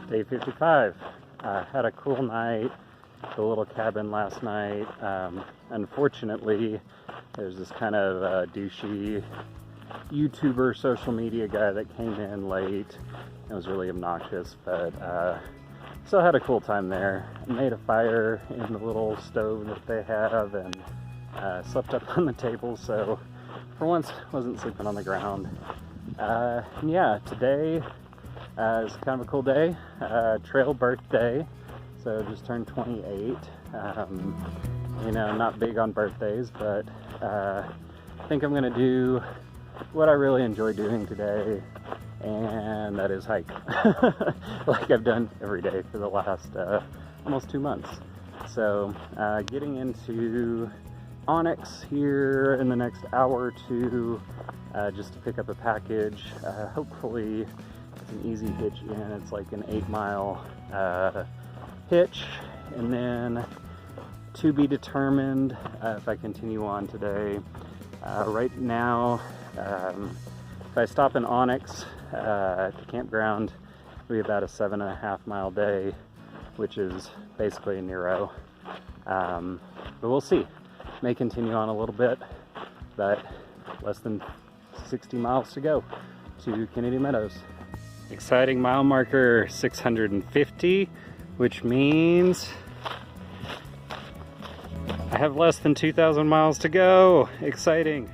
Day 55. Had a cool night, the little cabin last night. Unfortunately, there's this kind of douchey YouTuber social media guy that came in late. It was really obnoxious, but still had a cool time there. I made a fire in the little stove that they have and slept up on the table, so for once wasn't sleeping on the ground. Yeah, today is kind of a cool day. Trail birthday, so just turned 28. You know, not big on birthdays, but I think I'm gonna do what I really enjoy doing today, and that is hike. Like I've done every day for the last almost 2 months. So getting into Onyx here in the next hour or two, just to pick up a package. Hopefully it's an easy hitch in. It's like an 8-mile hitch, and then to be determined if I continue on today. Right now, if I stop in Onyx at the campground, it'll be about a 7.5 mile day, which is basically a Nero. But we'll see. May continue on a little bit, but less than 60 miles to go to Kennedy Meadows. Exciting mile marker 650, which means I have less than 2,000 miles to go. Exciting.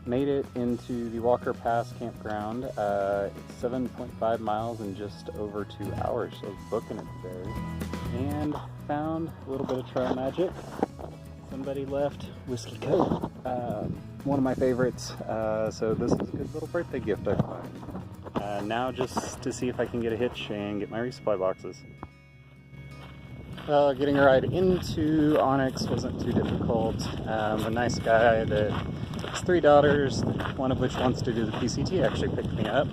Made it into the Walker Pass campground. It's 7.5 miles in just over 2 hours, so I was booking it today. And found a little bit of trail magic. Somebody left Whiskey Coat, one of my favorites. So this is a good little birthday gift I find. Now just to see if I can get a hitch and get my resupply boxes. Getting a ride into Onyx wasn't too difficult. A nice guy that has 3 daughters, one of which wants to do the PCT, actually picked me up.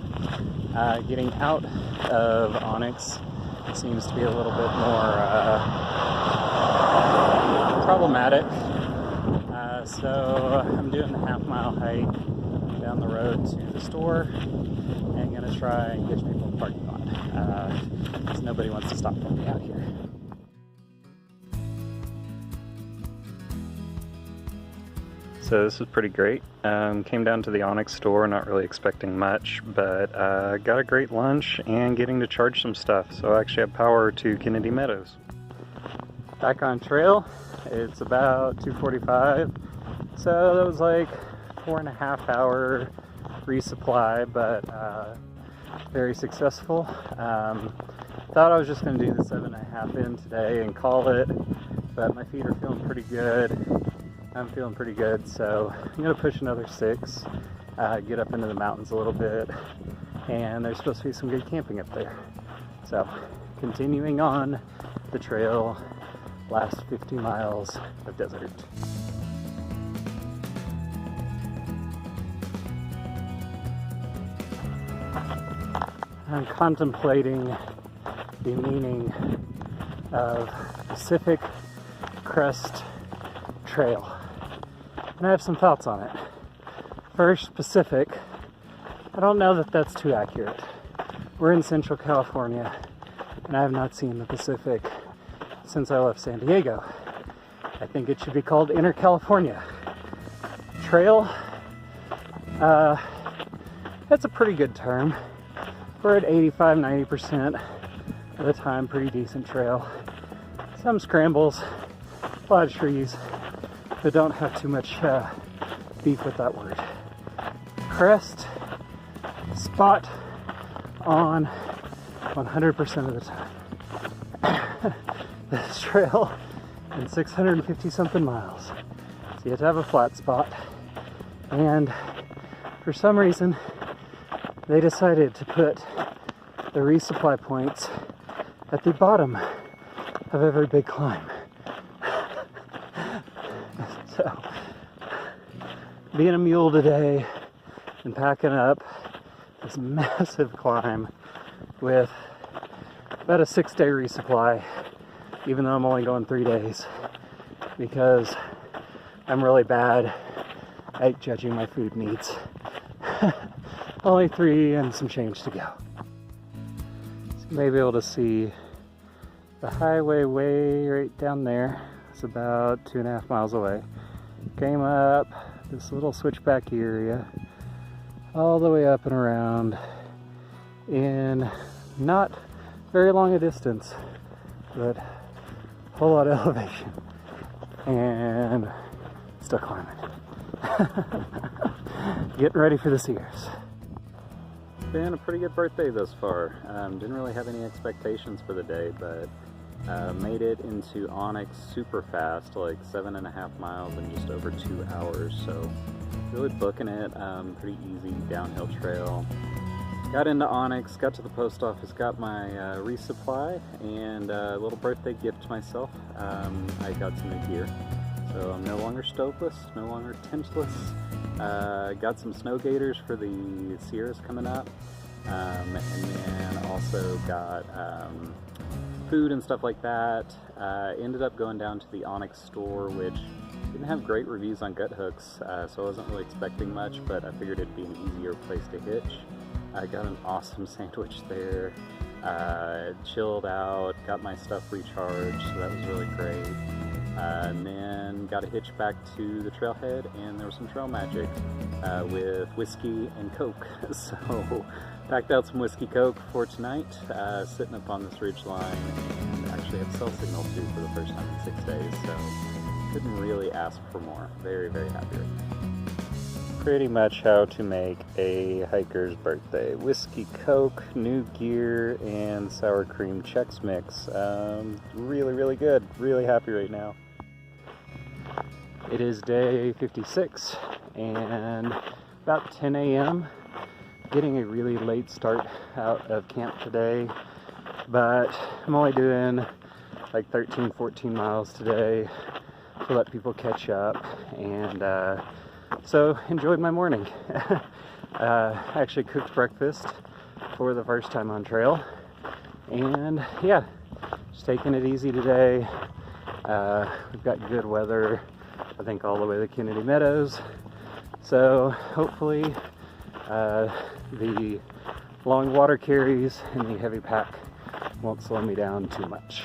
Getting out of Onyx seems to be a little bit more problematic. So I'm doing the half-mile hike down the road to the store and gonna try and catch people in the parking lot, because nobody wants to stop for me out here. So this was pretty great. Came down to the Onyx store, not really expecting much, but got a great lunch and getting to charge some stuff. So I actually have power to Kennedy Meadows. Back on trail, it's about 2:45. So that was like 4.5 hour resupply, but very successful. Thought I was just gonna do the 7.5 in today and call it, but my feet are feeling pretty good. I'm feeling pretty good, so I'm gonna push another 6, get up into the mountains a little bit, and there's supposed to be some good camping up there. So continuing on the trail, last 50 miles of desert. I'm contemplating the meaning of Pacific Crest Trail, and I have some thoughts on it. First, Pacific. I don't know that that's too accurate. We're in Central California, and I have not seen the Pacific since I left San Diego. I think it should be called Inner California. Trail, that's a pretty good term. We're at 85-90% of the time, pretty decent trail. Some scrambles, a lot of trees, but don't have too much beef with that word. Crest, spot on 100% of the time. This trail in 650 something miles. So you have to have a flat spot. And for some reason, they decided to put the resupply points at the bottom of every big climb. So, being a mule today and packing up this massive climb with about a 6-day resupply, even though I'm only going 3 days, because I'm really bad at judging my food needs. Only 3 and some change to go. Maybe able to see the highway way right down there. It's about 2.5 miles away. Came up this little switchback area, all the way up and around in not very long a distance, but a whole lot of elevation, and still climbing. Getting ready for the Sierras. Been a pretty good birthday thus far. Didn't really have any expectations for the day, but made it into Onyx super fast, like 7.5 miles in just over 2 hours. So really booking it, pretty easy downhill trail. Got into Onyx, got to the post office, got my resupply, and a little birthday gift to myself. I got some new gear. So I'm no longer stokeless, no longer tentless. Got some snow gaiters for the Sierras coming up. And then also got food and stuff like that. Ended up going down to the Onyx store, which didn't have great reviews on gut hooks, so I wasn't really expecting much, but I figured it'd be an easier place to hitch. I got an awesome sandwich there, chilled out, got my stuff recharged, so that was really great. And then got a hitch back to the trailhead, and there was some trail magic with whiskey and Coke. So packed out some whiskey Coke for tonight, sitting up on this ridge line, and actually have cell signal too for the first time in 6 days, so couldn't really ask for more. Very, very happy right now. Pretty much how to make a hiker's birthday. Whiskey Coke, new gear, and sour cream Chex Mix. Really, really good. Really happy right now. It is day 56, and about 10 a.m. Getting a really late start out of camp today, but I'm only doing like 13-14 miles today to let people catch up, and so enjoyed my morning. Actually cooked breakfast for the first time on trail, and yeah, just taking it easy today. We've got good weather, I think all the way to Kennedy Meadows, so hopefully the long water carries and the heavy pack won't slow me down too much.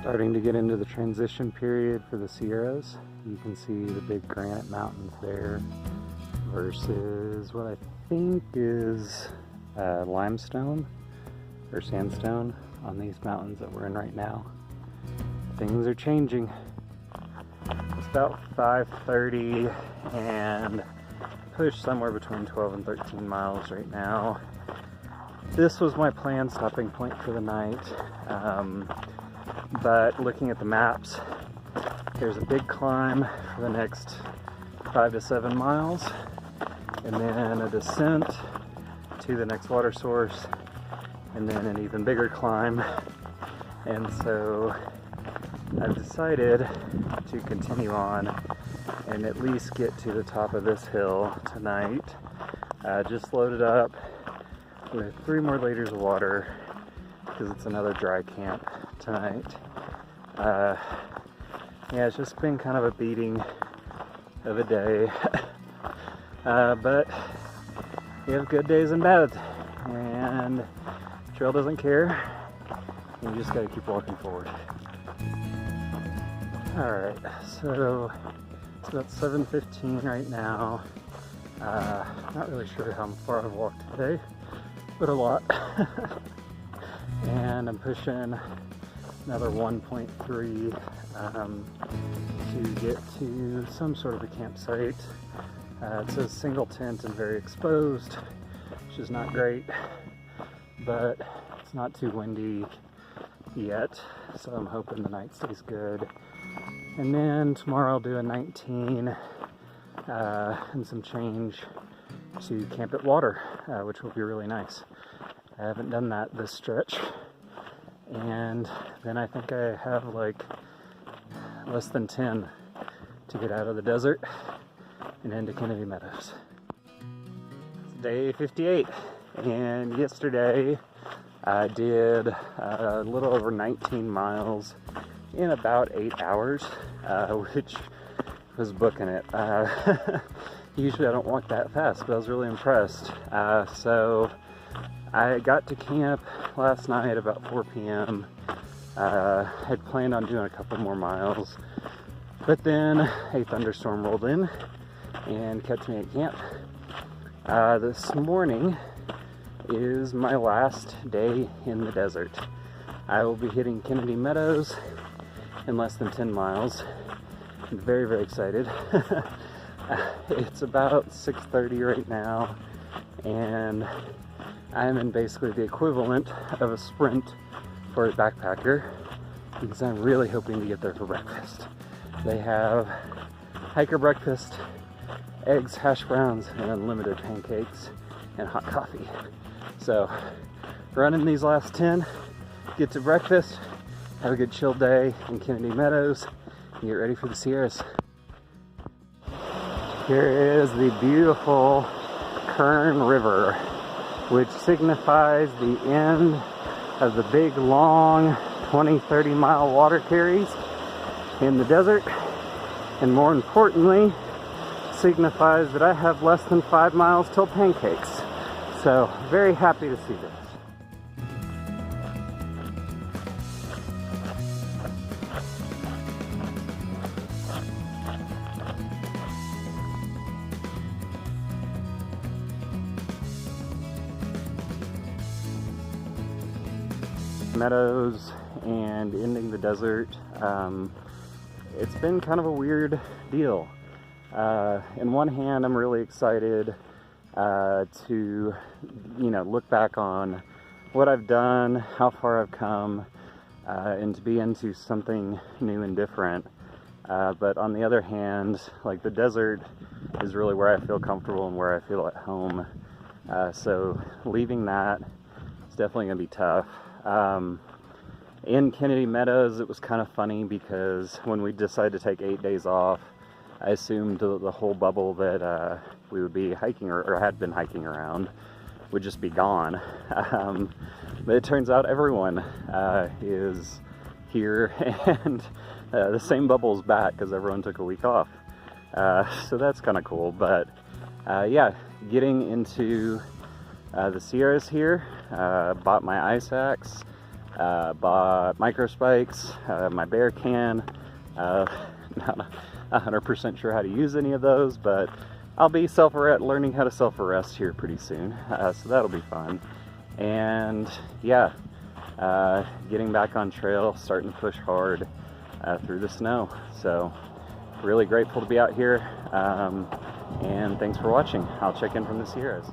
Starting to get into the transition period for the Sierras. You can see the big granite mountains there versus what I think is limestone or sandstone on these mountains that we're in right now. Things are changing. It's about 5:30 and push somewhere between 12 and 13 miles right now. This was my planned stopping point for the night, but looking at the maps, there's a big climb for the next 5 to 7 miles, and then a descent to the next water source, and then an even bigger climb. And so I've decided to continue on and at least get to the top of this hill tonight. Just loaded up with 3 more liters of water because it's another dry camp tonight. Yeah, it's just been kind of a beating of a day, but we have good days and bad, and trail doesn't care. You just gotta keep walking forward. Alright, so it's about 7:15 right now. Not really sure how far I've walked today, but a lot. And I'm pushing another 1.3 to get to some sort of a campsite. It says single tent and very exposed, which is not great, but it's not too windy yet, so I'm hoping the night stays good. And then tomorrow I'll do a 19 and some change to Camp at Water, which will be really nice. I haven't done that this stretch. And then I think I have like less than 10 to get out of the desert and into Kennedy Meadows. It's day 58, and yesterday I did a little over 19 miles in about 8 hours, which was booking it. Usually I don't walk that fast, but I was really impressed. So I got to camp last night about 4 p.m. Had planned on doing a couple more miles, but then a thunderstorm rolled in and kept me at camp. This morning is my last day in the desert. I will be hitting Kennedy Meadows in less than 10 miles. I'm very, very excited. It's about 6:30 right now, and I'm in basically the equivalent of a sprint for a backpacker because I'm really hoping to get there for breakfast. They have hiker breakfast, eggs, hash browns, and unlimited pancakes and hot coffee. So, running these last 10, get to breakfast, have a good chill day in Kennedy Meadows, and get ready for the Sierras. Here is the beautiful Kern River, which signifies the end of the big, long 20-30 mile water carries in the desert, and more importantly, signifies that I have less than 5 miles till pancakes. So, very happy to see this. Meadows and ending the desert. It's been kind of a weird deal. In one hand, I'm really excited to, look back on what I've done, how far I've come, and to be into something new and different. But on the other hand, like, the desert is really where I feel comfortable and where I feel at home. So leaving that is definitely going to be tough. In Kennedy Meadows, it was kind of funny because when we decided to take 8 days off, I assumed the whole bubble that we would be hiking or had been hiking around would just be gone. But it turns out everyone is here, and the same bubble is back because everyone took a week off. So that's kind of cool. But yeah, getting into the Sierras here, bought my ice axe, bought micro spikes, my bear can. Not 100% sure how to use any of those, but I'll be learning how to self-arrest here pretty soon, so that'll be fun. And yeah, getting back on trail, starting to push hard through the snow. So really grateful to be out here, and thanks for watching. I'll check in from the Sierras.